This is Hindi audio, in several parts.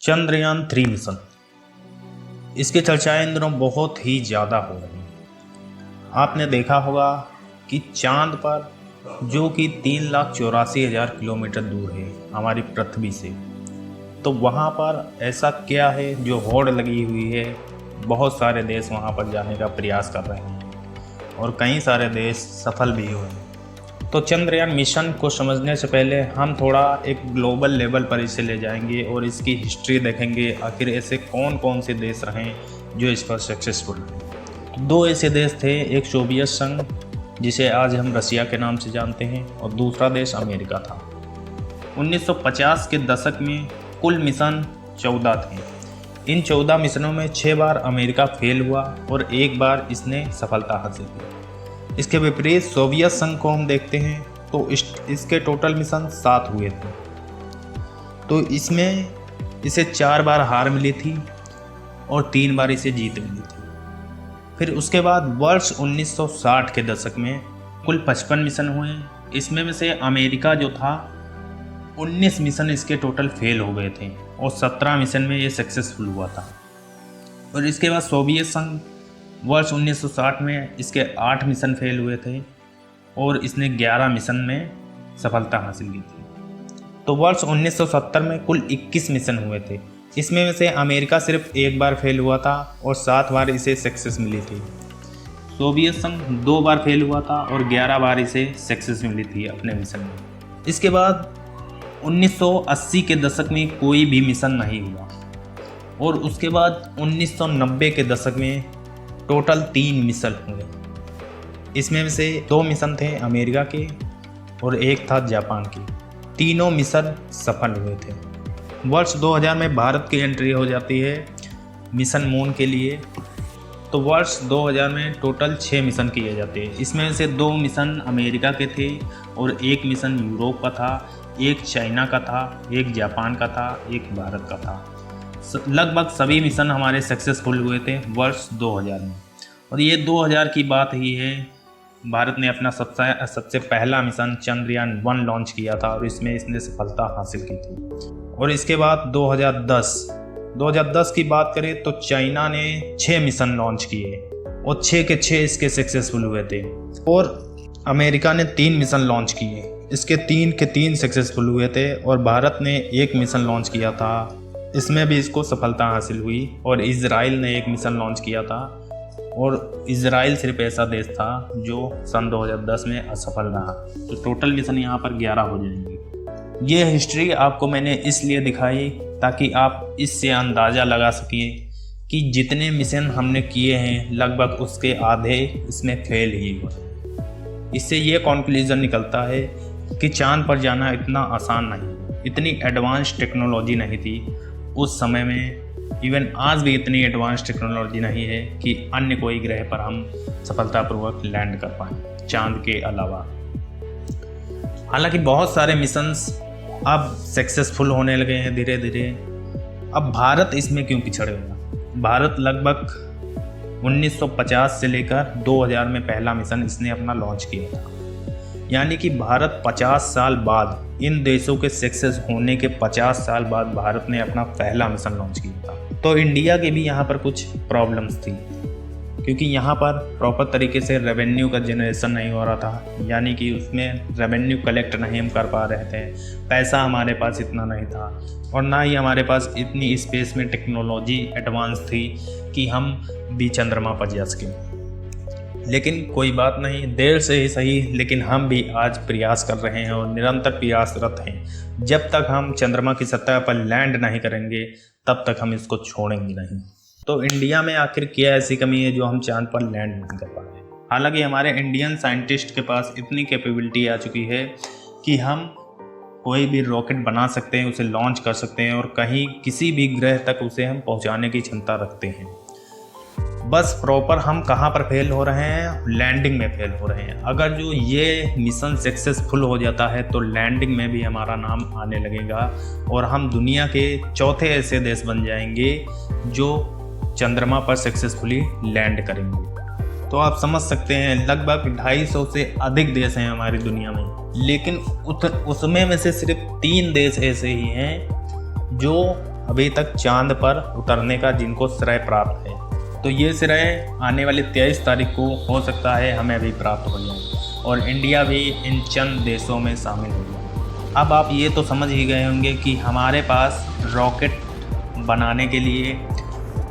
चंद्रयान 3 मिशन, इसकी चर्चाएं इन दिनों बहुत ही ज़्यादा हो रही हैं। आपने देखा होगा कि चांद पर, जो कि 3,84,000 किलोमीटर दूर है हमारी पृथ्वी से, तो वहाँ पर ऐसा क्या है जो होड़ लगी हुई है। बहुत सारे देश वहाँ पर जाने का प्रयास कर रहे हैं और कई सारे देश सफल भी हुए हैं। तो चंद्रयान मिशन को समझने से पहले हम थोड़ा एक ग्लोबल लेवल पर इसे ले जाएंगे और इसकी हिस्ट्री देखेंगे। आखिर ऐसे कौन कौन से देश रहे जो इस पर सक्सेसफुल रहे। दो ऐसे देश थे, एक सोवियत संघ जिसे आज हम रसिया के नाम से जानते हैं, और दूसरा देश अमेरिका था। 1950 के दशक में कुल मिशन 14 थे। इन 14 मिशनों में 6 बार अमेरिका फेल हुआ और एक बार इसने सफलता हासिल की। इसके विपरीत सोवियत संघ को हम देखते हैं तो इसके टोटल मिशन 7 हुए थे। तो इसमें इसे 4 बार हार मिली थी और 3 बार इसे जीत मिली थी। फिर उसके बाद वर्ष 1960 के दशक में कुल 55 मिशन हुए। इसमें में से अमेरिका जो था 19 मिशन इसके टोटल फेल हो गए थे और 17 मिशन में ये सक्सेसफुल हुआ था। और इसके बाद सोवियत संघ वर्ष 1960 में इसके 8 मिशन फेल हुए थे और इसने 11 मिशन में सफलता हासिल की थी। तो वर्ष 1970 में कुल 21 मिशन हुए थे। इसमें में से अमेरिका सिर्फ एक बार फेल हुआ था और 7 बार इसे सक्सेस मिली थी। सोवियत संघ 2 बार फेल हुआ था और 11 बार इसे सक्सेस मिली थी अपने मिशन में। इसके बाद 1980 के दशक में कोई भी मिशन नहीं हुआ और उसके बाद 1990 के दशक में टोटल 3 मिशन हुए। इसमें से 2 मिशन थे अमेरिका के और एक था जापान के। तीनों मिशन सफल हुए थे। वर्ष 2000 में भारत की एंट्री हो जाती है मिशन मून के लिए। तो वर्ष 2000 में टोटल 6 मिशन किए जाते हैं। इसमें से 2 मिशन अमेरिका के थे और एक मिशन यूरोप का था, एक चाइना का था, एक जापान का था, एक भारत का था। लगभग सभी मिशन हमारे सक्सेसफुल हुए थे वर्ष 2000 में। और ये 2000 की बात ही है, भारत ने अपना सबसे पहला मिशन चंद्रयान 1 लॉन्च किया था और इसमें इसने सफलता हासिल की थी। और इसके बाद 2010 की बात करें तो चाइना ने 6 मिशन लॉन्च किए और 6 के 6 इसके सक्सेसफुल हुए थे। और अमेरिका ने 3 मिशन लॉन्च किए, इसके 3 के 3 सक्सेसफुल हुए थे। और भारत ने 1 मिशन लॉन्च किया था, इसमें भी इसको सफलता हासिल हुई। और इजराइल ने 1 मिशन लॉन्च किया था और इजराइल सिर्फ ऐसा देश था जो सन 2010 में असफल रहा। तो टोटल मिशन यहाँ पर 11 हो जाएंगे। ये हिस्ट्री आपको मैंने इसलिए दिखाई ताकि आप इससे अंदाज़ा लगा सकें कि जितने मिशन हमने किए हैं लगभग उसके आधे इसमें फेल ही हुए। इससे ये कॉन्क्लूज़न निकलता है कि चांद पर जाना इतना आसान नहीं, इतनी एडवांस टेक्नोलॉजी नहीं थी उस समय में। इवन आज भी इतनी एडवांस टेक्नोलॉजी नहीं है कि अन्य कोई ग्रह पर हम सफलतापूर्वक लैंड कर पाएँ चांद के अलावा। हालांकि बहुत सारे मिशंस अब सक्सेसफुल होने लगे हैं धीरे धीरे। अब भारत इसमें क्यों पिछड़े हुआ? भारत लगभग 1950 से लेकर 2000 में पहला मिशन इसने अपना लॉन्च किया था। यानी कि भारत 50 साल बाद, इन देशों के सक्सेस होने के 50 साल बाद भारत ने अपना पहला मिशन लॉन्च किया था। तो इंडिया के भी यहाँ पर कुछ प्रॉब्लम्स थी, क्योंकि यहाँ पर प्रॉपर तरीके से रेवेन्यू का जनरेशन नहीं हो रहा था। यानी कि उसमें रेवेन्यू कलेक्ट नहीं हम कर पा रहे थे, पैसा हमारे पास इतना नहीं था और ना ही हमारे पास इतनी स्पेस में टेक्नोलॉजी एडवांस थी कि हम भी चंद्रमा पर जा सकें। लेकिन कोई बात नहीं, देर से ही सही, लेकिन हम भी आज प्रयास कर रहे हैं और निरंतर प्रयासरत हैं। जब तक हम चंद्रमा की सतह पर लैंड नहीं करेंगे तब तक हम इसको छोड़ेंगे नहीं। तो इंडिया में आखिर क्या ऐसी कमी है जो हम चांद पर लैंड नहीं कर पा रहे? हालांकि हमारे इंडियन साइंटिस्ट के पास इतनी कैपेबिलिटी आ चुकी है कि हम कोई भी रॉकेट बना सकते हैं, उसे लॉन्च कर सकते हैं और कहीं किसी भी ग्रह तक उसे हम पहुंचाने की क्षमता रखते हैं। बस प्रॉपर हम कहाँ पर फेल हो रहे हैं? लैंडिंग में फेल हो रहे हैं। अगर जो ये मिशन सक्सेसफुल हो जाता है तो लैंडिंग में भी हमारा नाम आने लगेगा और हम दुनिया के चौथे ऐसे देश बन जाएंगे जो चंद्रमा पर सक्सेसफुली लैंड करेंगे। तो आप समझ सकते हैं लगभग 250 से अधिक देश हैं हमारी दुनिया में, लेकिन उसमें में से सिर्फ 3 देश ऐसे ही हैं जो अभी तक चांद पर उतरने का जिनको श्रेय प्राप्त है। तो ये श्रेय आने वाली 23 तारीख को हो सकता है हमें अभी प्राप्त हो जाए और इंडिया भी इन चंद देशों में शामिल हो जाए। अब आप ये तो समझ ही गए होंगे कि हमारे पास रॉकेट बनाने के लिए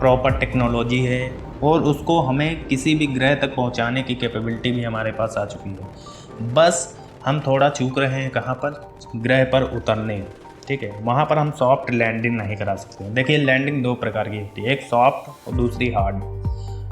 प्रॉपर टेक्नोलॉजी है और उसको हमें किसी भी ग्रह तक पहुंचाने की कैपेबिलिटी भी हमारे पास आ चुकी है। बस हम थोड़ा चूक रहे हैं कहाँ पर, ग्रह पर उतरने, ठीक है। वहाँ पर हम सॉफ्ट लैंडिंग नहीं करा सकते। देखिए लैंडिंग दो प्रकार की होती है, एक सॉफ्ट और दूसरी हार्ड।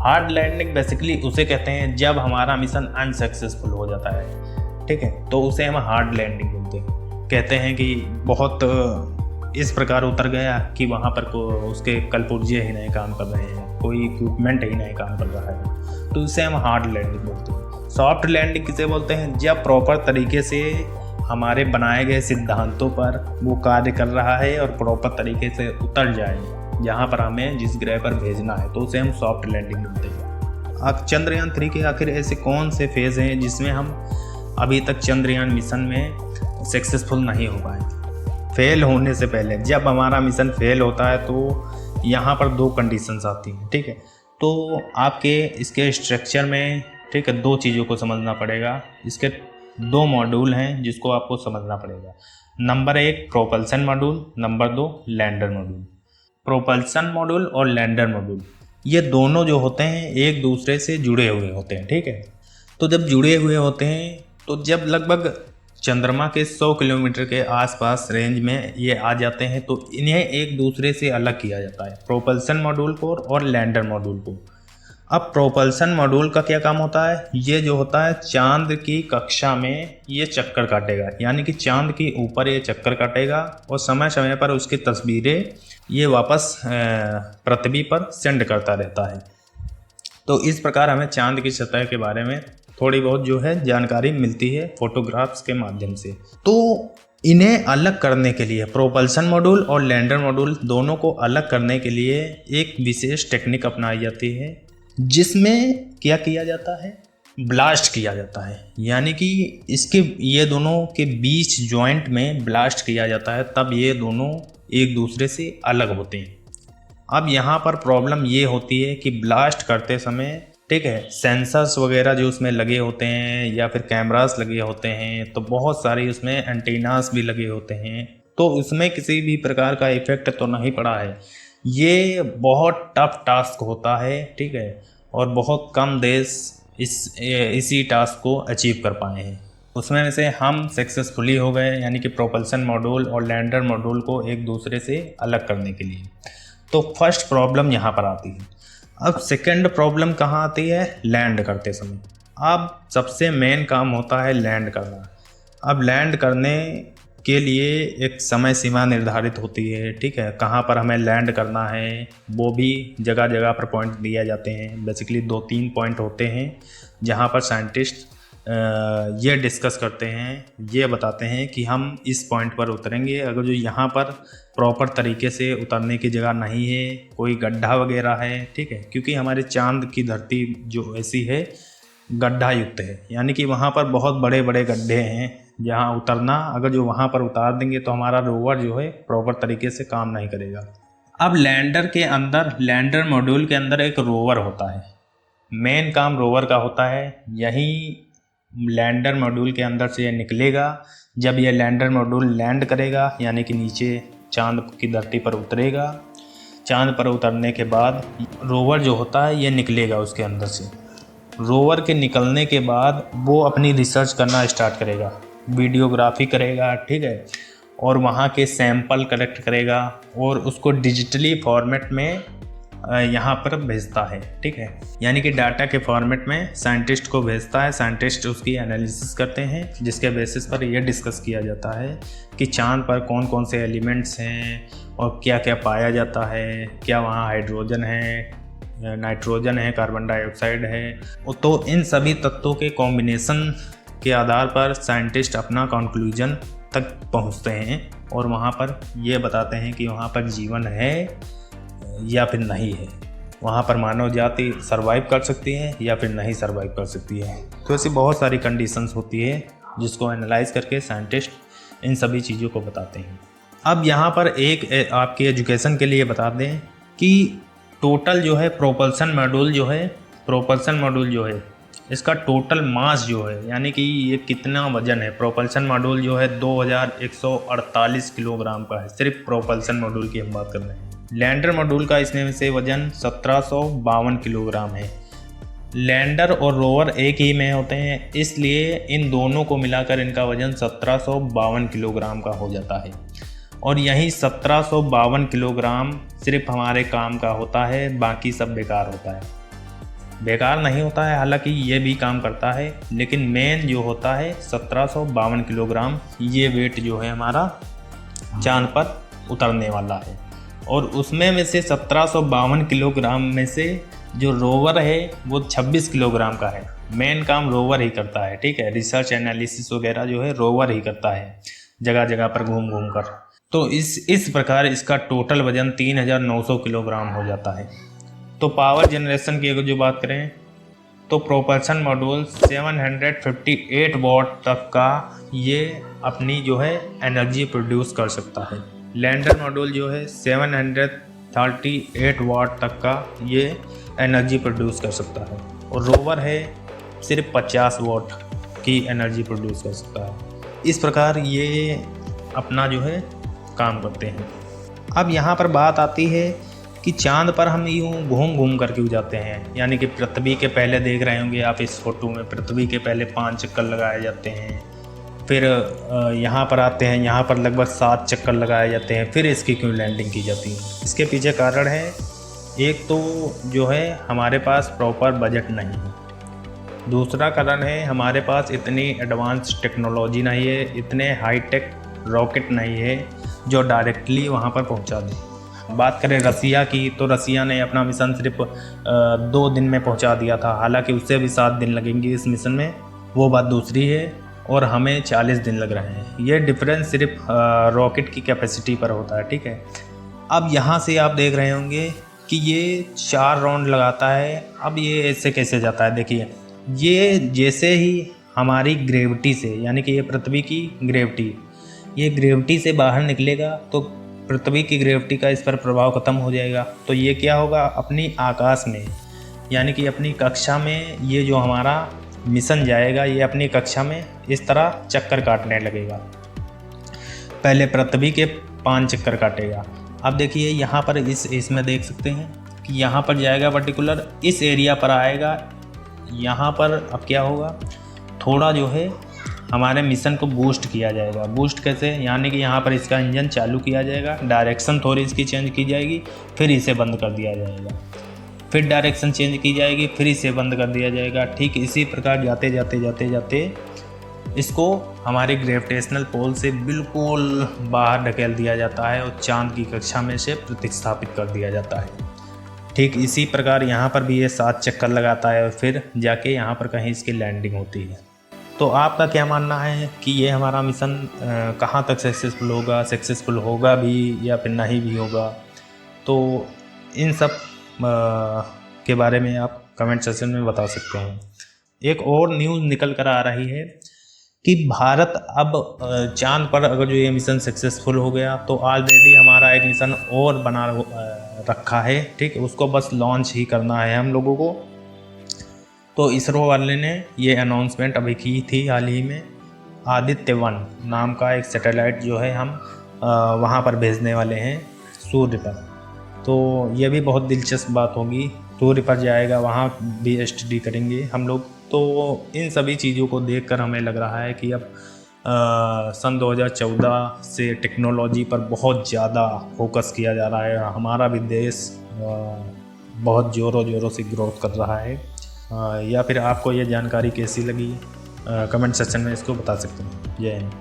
हार्ड लैंडिंग बेसिकली उसे कहते हैं जब हमारा मिशन अनसक्सेसफुल हो जाता है, ठीक है, तो उसे हम हार्ड लैंडिंग बोलते हैं। कहते हैं कि बहुत इस प्रकार उतर गया कि वहाँ पर उसके कलपुर्जे ही नहीं काम कर रहे हैं, कोई इक्विपमेंट ही नहीं काम कर रहा है, तो इसे हम हार्ड लैंडिंग बोलते हैं। सॉफ्ट लैंडिंग किसे बोलते हैं, जब प्रॉपर तरीके से हमारे बनाए गए सिद्धांतों पर वो कार्य कर रहा है और प्रॉपर तरीके से उतर जाए जहाँ पर हमें जिस ग्रह पर भेजना है, तो उसे हम सॉफ्ट लैंडिंग बोलते हैं। अब चंद्रयान 3 के आखिर ऐसे कौन से फेज़ हैं जिसमें हम अभी तक चंद्रयान मिशन में सक्सेसफुल नहीं हो पाए। फेल होने से पहले, जब हमारा मिशन फेल होता है तो यहाँ पर दो कंडीशंस आती हैं, ठीक है। तो आपके इसके स्ट्रक्चर में, ठीक है, दो चीज़ों को समझना पड़ेगा। इसके दो मॉड्यूल हैं जिसको आपको समझना पड़ेगा। Number 1 propulsion module, number 2 lander module. Propulsion module और लैंडर मॉड्यूल ये दोनों जो होते हैं एक दूसरे से जुड़े हुए होते हैं, ठीक है। तो जब जुड़े हुए होते हैं तो जब लगभग चंद्रमा के 100 किलोमीटर के आसपास रेंज में ये आ जाते हैं तो इन्हें एक दूसरे से अलग किया जाता है, प्रोपल्सन मॉड्यूल को और लैंडर मॉड्यूल को। अब प्रोपल्सन मॉड्यूल का क्या काम होता है, ये जो होता है चांद की कक्षा में ये चक्कर काटेगा, यानी कि चांद के ऊपर ये चक्कर काटेगा और समय समय पर उसकी तस्वीरें ये वापस पृथ्वी पर सेंड करता रहता है। तो इस प्रकार हमें चांद की सतह के बारे में थोड़ी बहुत जो है जानकारी मिलती है फोटोग्राफ्स के माध्यम से। तो इन्हें अलग करने के लिए, प्रोपल्सन मॉड्यूल और लैंडर मॉड्यूल दोनों को अलग करने के लिए एक विशेष टेक्निक अपनाई जाती है जिसमें क्या किया जाता है, ब्लास्ट किया जाता है। यानी कि इसके ये दोनों के बीच जॉइंट में ब्लास्ट किया जाता है, तब ये दोनों एक दूसरे से अलग होते हैं। अब यहाँ पर प्रॉब्लम ये होती है कि ब्लास्ट करते समय, ठीक है, सेंसर्स वगैरह जो उसमें लगे होते हैं या फिर कैमरास लगे होते हैं, तो बहुत सारी उसमें एंटीनास भी लगे होते हैं, तो उसमें किसी भी प्रकार का इफेक्ट तो नहीं पड़ा है। ये बहुत टफ टास्क होता है, ठीक है, और बहुत कम देश इसी टास्क को अचीव कर पाए हैं। उसमें से हम सक्सेसफुली हो गए, यानी कि प्रोपल्सन मॉड्यूल और लैंडर मॉड्यूल को एक दूसरे से अलग करने के लिए। तो फर्स्ट प्रॉब्लम यहाँ पर आती है। अब सेकंड प्रॉब्लम कहाँ आती है, लैंड करते समय। अब सबसे मेन काम होता है लैंड करना। अब लैंड करने के लिए एक समय सीमा निर्धारित होती है, ठीक है, कहाँ पर हमें लैंड करना है वो भी जगह जगह पर पॉइंट दिए जाते हैं। बेसिकली 2-3 पॉइंट होते हैं जहाँ पर साइंटिस्ट ये डिस्कस करते हैं, ये बताते हैं कि हम इस पॉइंट पर उतरेंगे। अगर जो यहाँ पर प्रॉपर तरीके से उतरने की जगह नहीं है, कोई गड्ढा वगैरह है, ठीक है, क्योंकि हमारे चांद की धरती जो ऐसी है गड्ढा युक्त है, यानी कि वहाँ पर बहुत बड़े बड़े गड्ढे हैं जहाँ उतरना, अगर जो वहाँ पर उतार देंगे तो हमारा रोवर जो है प्रॉपर तरीके से काम नहीं करेगा। अब लैंडर के अंदर, लैंडर मॉड्यूल के अंदर एक रोवर होता है, मेन काम रोवर का होता है। यही लैंडर मॉड्यूल के अंदर से ये निकलेगा। जब ये लैंडर मॉड्यूल लैंड करेगा, यानी कि नीचे चांद की धरती पर उतरेगा, चांद पर उतरने के बाद रोवर जो होता है ये निकलेगा उसके अंदर से। रोवर के निकलने के बाद वो अपनी रिसर्च करना स्टार्ट करेगा, वीडियोग्राफी करेगा, ठीक है, और वहाँ के सैंपल कलेक्ट करेगा और उसको डिजिटली फॉर्मेट में यहाँ पर भेजता है, ठीक है, यानी कि डाटा के फॉर्मेट में साइंटिस्ट को भेजता है। साइंटिस्ट उसकी एनालिसिस करते हैं, जिसके बेसिस पर यह डिस्कस किया जाता है कि चांद पर कौन कौन से एलिमेंट्स हैं और क्या क्या पाया जाता है, क्या वहाँ हाइड्रोजन है, नाइट्रोजन है, कार्बन डाइऑक्साइड है। तो इन सभी तत्वों के कॉम्बिनेशन के आधार पर साइंटिस्ट अपना कंक्लूजन तक पहुंचते हैं और वहां पर ये बताते हैं कि वहां पर जीवन है या फिर नहीं है, वहां पर मानव जाति सर्वाइव कर सकती है या फिर नहीं सर्वाइव कर सकती है। तो ऐसी बहुत सारी कंडीशंस होती है जिसको एनालाइज करके साइंटिस्ट इन सभी चीज़ों को बताते हैं। अब यहाँ पर एक आपके एजुकेशन के लिए बता दें कि टोटल जो है प्रोपल्सन मॉड्यूल जो है इसका टोटल मास जो है, यानी कि ये कितना वजन है, प्रोपल्सन मॉड्यूल जो है 2148 किलोग्राम का है। सिर्फ प्रोपल्सन मॉड्यूल की हम बात कर रहे हैं। लैंडर मॉड्यूल का इसमें से वजन 1752 किलोग्राम है। लैंडर और रोवर एक ही में होते हैं, इसलिए इन दोनों को मिलाकर इनका वजन 1752 किलोग्राम का हो जाता है। और यही 1752 किलोग्राम सिर्फ हमारे काम का होता है, बाकी सब बेकार होता है। बेकार नहीं होता है, हालांकि ये भी काम करता है, लेकिन मेन जो होता है 1752 किलोग्राम, ये वेट जो है हमारा चांद पर उतरने वाला है। और उसमें में से 1752 किलोग्राम में से जो रोवर है वो 26 किलोग्राम का है। मेन काम रोवर ही करता है, ठीक है। रिसर्च एनालिसिस वगैरह जो है रोवर ही करता है, जगह जगह पर घूम घूम कर। तो इस प्रकार इसका टोटल वजन 3900 किलोग्राम हो जाता है। तो पावर जनरेशन की अगर जो बात करें तो प्रोपल्सन मॉड्यूल 758 वॉट तक का ये अपनी जो है एनर्जी प्रोड्यूस कर सकता है। लैंडर मॉड्यूल जो है 738 वाट तक का ये एनर्जी प्रोड्यूस कर सकता है। और रोवर है सिर्फ 50 वाट की एनर्जी प्रोड्यूस कर सकता है। इस प्रकार ये अपना जो है काम करते हैं। अब यहाँ पर बात आती है कि चांद पर हम यूँ घूम घूम कर क्यों जाते हैं, यानी कि पृथ्वी के पहले देख रहे होंगे आप इस फोटो में, पृथ्वी के पहले 5 चक्कर लगाए जाते हैं, फिर यहाँ पर आते हैं, यहाँ पर लगभग 7 चक्कर लगाए जाते हैं, फिर इसकी क्यों लैंडिंग की जाती है। इसके पीछे कारण है, एक तो जो है हमारे पास प्रॉपर बजट नहीं है, दूसरा कारण है हमारे पास इतनी एडवांस टेक्नोलॉजी नहीं है, इतने हाईटेक रॉकेट नहीं है जो डायरेक्टली वहाँ पर पहुँचा दे। बात करें रसिया की, तो रसिया ने अपना मिशन सिर्फ 2 दिन में पहुँचा दिया था, हालांकि उससे भी 7 दिन लगेंगे इस मिशन में, वो बात दूसरी है। और हमें 40 दिन लग रहे हैं। ये डिफरेंस सिर्फ रॉकेट की कैपेसिटी पर होता है, ठीक है। अब यहाँ से आप देख रहे होंगे कि ये 4 राउंड लगाता है। अब ये ऐसे कैसे जाता है, देखिए ये जैसे ही हमारी ग्रेविटी से, यानी कि ये पृथ्वी की ग्रेविटी, ये ग्रेविटी से बाहर निकलेगा तो पृथ्वी की ग्रेविटी का इस पर प्रभाव ख़त्म हो जाएगा। तो ये क्या होगा, अपनी आकाश में, यानी कि अपनी कक्षा में ये जो हमारा मिशन जाएगा, ये अपनी कक्षा में इस तरह चक्कर काटने लगेगा। पहले पृथ्वी के 5 चक्कर काटेगा। अब देखिए यहाँ पर इसमें देख सकते हैं कि यहाँ पर जाएगा, पर्टिकुलर इस एरिया पर आएगा। यहाँ पर अब क्या होगा, थोड़ा जो है हमारे मिशन को बूस्ट किया जाएगा। बूस्ट कैसे, यानी कि यहाँ पर इसका इंजन चालू किया जाएगा, डायरेक्शन थोड़ी इसकी चेंज की जाएगी, फिर इसे बंद कर दिया जाएगा, फिर डायरेक्शन चेंज की जाएगी, फिर इसे बंद कर दिया जाएगा। ठीक इसी प्रकार जाते जाते जाते जाते इसको हमारे ग्रेविटेशनल पोल से बिल्कुल बाहर ढकेल दिया जाता है और चांद की कक्षा में से प्रतिस्थापित कर दिया जाता है। ठीक इसी प्रकार यहाँ पर भी ये 7 चक्कर लगाता है और फिर जाके यहाँ पर कहीं इसकी लैंडिंग होती है। तो आपका क्या मानना है कि ये हमारा मिशन कहाँ तक सक्सेसफुल होगा भी या फिर नहीं भी होगा? तो इन सब के बारे में आप कमेंट सेक्शन में बता सकते हैं। एक और न्यूज़ निकल कर आ रही है कि भारत अब चांद पर अगर जो ये मिशन सक्सेसफुल हो गया तो ऑलरेडी हमारा एक मिशन और बना रखा है, ठीक है, उसको बस लॉन्च ही करना है हम लोगों को। तो इसरो वाले ने ये अनाउंसमेंट अभी की थी हाल ही में, आदित्य-1 नाम का एक सैटेलाइट जो है हम वहाँ पर भेजने वाले हैं सूर्य पर। तो ये भी बहुत दिलचस्प बात होगी, सूर्य पर जाएगा, वहाँ भी स्टडी करेंगे हम लोग। तो इन सभी चीज़ों को देखकर हमें लग रहा है कि अब सन 2014 से टेक्नोलॉजी पर बहुत ज़्यादा फोकस किया जा रहा है। हमारा भी देश बहुत ज़ोरों से ग्रोथ कर रहा है। या फिर आपको ये जानकारी कैसी लगी, कमेंट सेक्शन में इसको बता सकते हैं। जय हिंद।